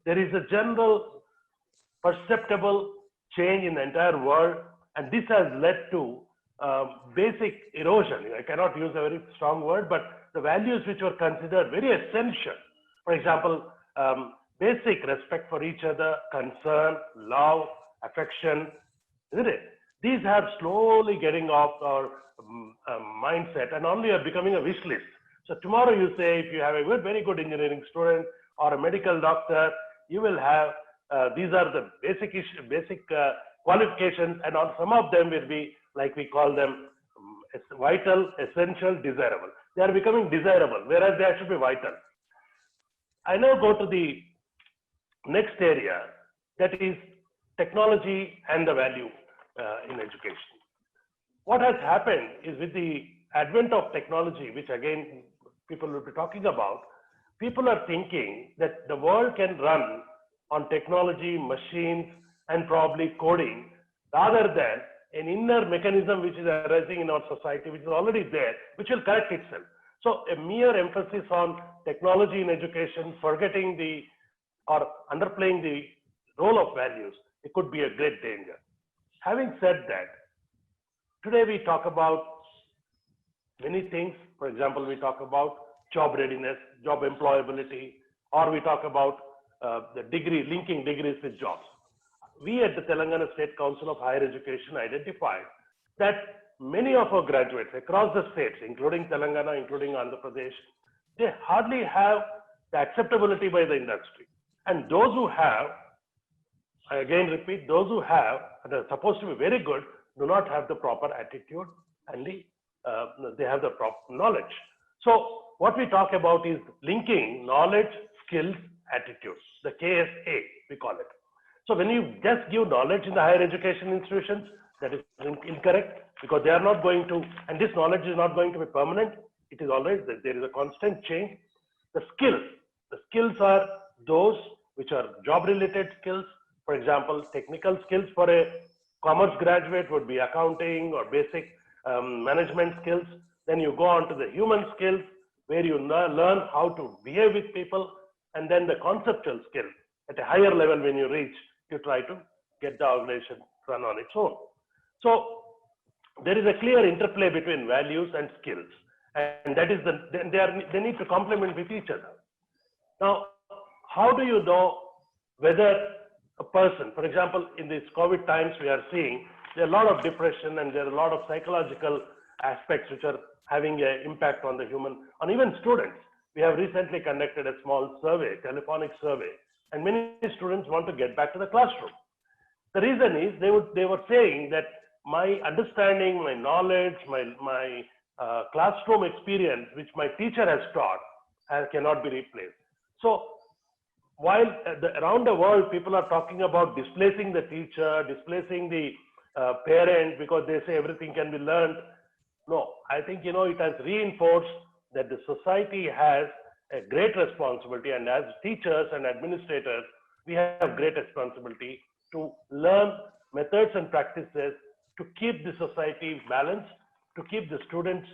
there is a general perceptible change in the entire world, and this has led to basic erosion. I cannot use a very strong word, but the values which were considered very essential, for example, basic respect for each other, concern, love, affection, isn't it? These are slowly getting off our mindset and only are becoming a wish list. So tomorrow you say, if you have a very good engineering student or a medical doctor, you will have these are the basic qualifications, and on some of them will be, like we call them, vital, essential, desirable. They are becoming desirable, whereas they should be vital. I now go to the next area, that is technology and the value in education. What has happened is, with the advent of technology, which again people will be talking about, people are thinking that the world can run on technology, machines, and probably coding, rather than an inner mechanism which is arising in our society, which is already there, which will correct itself. So a mere emphasis on technology in education, forgetting or underplaying the role of values, it could be a great danger. Having said that, today we talk about many things. For example, we talk about job readiness, job employability, or we talk about the degree, linking degrees with jobs. We at the Telangana State Council of Higher Education identified that many of our graduates across the states, including Telangana, including Andhra Pradesh, they hardly have the acceptability by the industry. And those who have, I again repeat, those who have, and are supposed to be very good, do not have the proper attitude and they have the proper knowledge. So what we talk about is linking knowledge, skills, attitudes, the KSA, we call it. So when you just give knowledge in the higher education institutions, that is incorrect, because they are not going to, and this knowledge is not going to be permanent. It is always, there is a constant change. The skills are those which are job related skills. For example, technical skills for a commerce graduate would be accounting or basic management skills. Then you go on to the human skills, where you learn how to behave with people, and then the conceptual skills at a higher level. When you reach, you try to get the organization run on its own. So there is a clear interplay between values and skills, and that is they need to complement with each other. Now, how do you know whether a person, for example, in these COVID times, we are seeing there are a lot of depression and there are a lot of psychological aspects which are having an impact on the human, on even students. We have recently conducted a small survey, telephonic survey, and many students want to get back to the classroom. The reason is they were saying that my understanding, my knowledge, my classroom experience, which my teacher has taught, cannot be replaced. So while around the world, people are talking about displacing the teacher, displacing the parent, because they say everything can be learned. No, I think, it has reinforced that the society has a great responsibility, and as teachers and administrators, we have great responsibility to learn methods and practices to keep the society balanced, to keep the students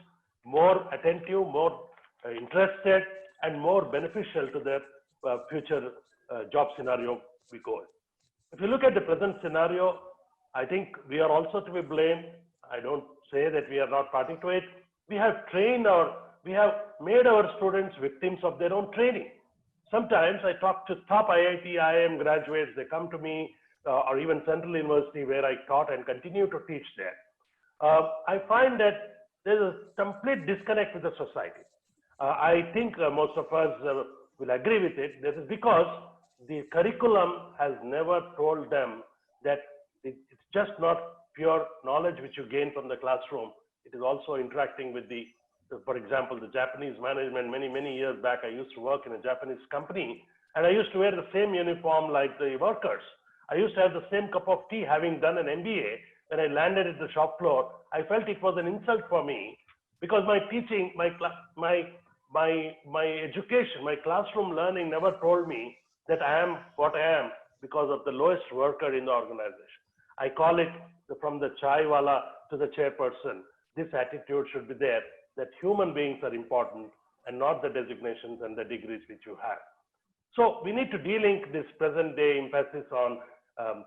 more attentive, more interested, and more beneficial to their future job scenario we go in. If you look at the present scenario, I think we are also to be blamed. I don't say that we are not party to it. We have made our students victims of their own training. Sometimes I talk to top IIT, IIM graduates, they come to me, or even Central University where I taught and continue to teach there. I find that there is a complete disconnect with the society. I think most of us will agree with it. This is because the curriculum has never told them that it's just not pure knowledge which you gain from the classroom. It is also interacting with for example, the Japanese management. Many years back, I used to work in a Japanese company, and I used to wear the same uniform like the workers. I used to have the same cup of tea, having done an MBA. When I landed at the shop floor, I felt it was an insult for me, because my teaching, my education, my classroom learning never told me that I am what I am because of the lowest worker in the organization. I call it, from the chai wala to the chairperson, this attitude should be there, that human beings are important and not the designations and the degrees which you have. So we need to de-link this present day emphasis on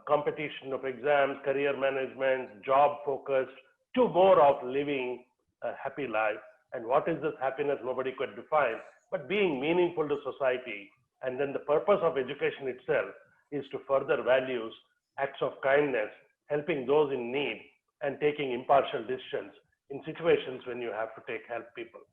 competition of exams, career management, job focused, to more of living a happy life. And what is this happiness? Nobody could define, but being meaningful to society. And then the purpose of education itself is to further values, acts of kindness, helping those in need, and taking impartial decisions in situations when you have to help people.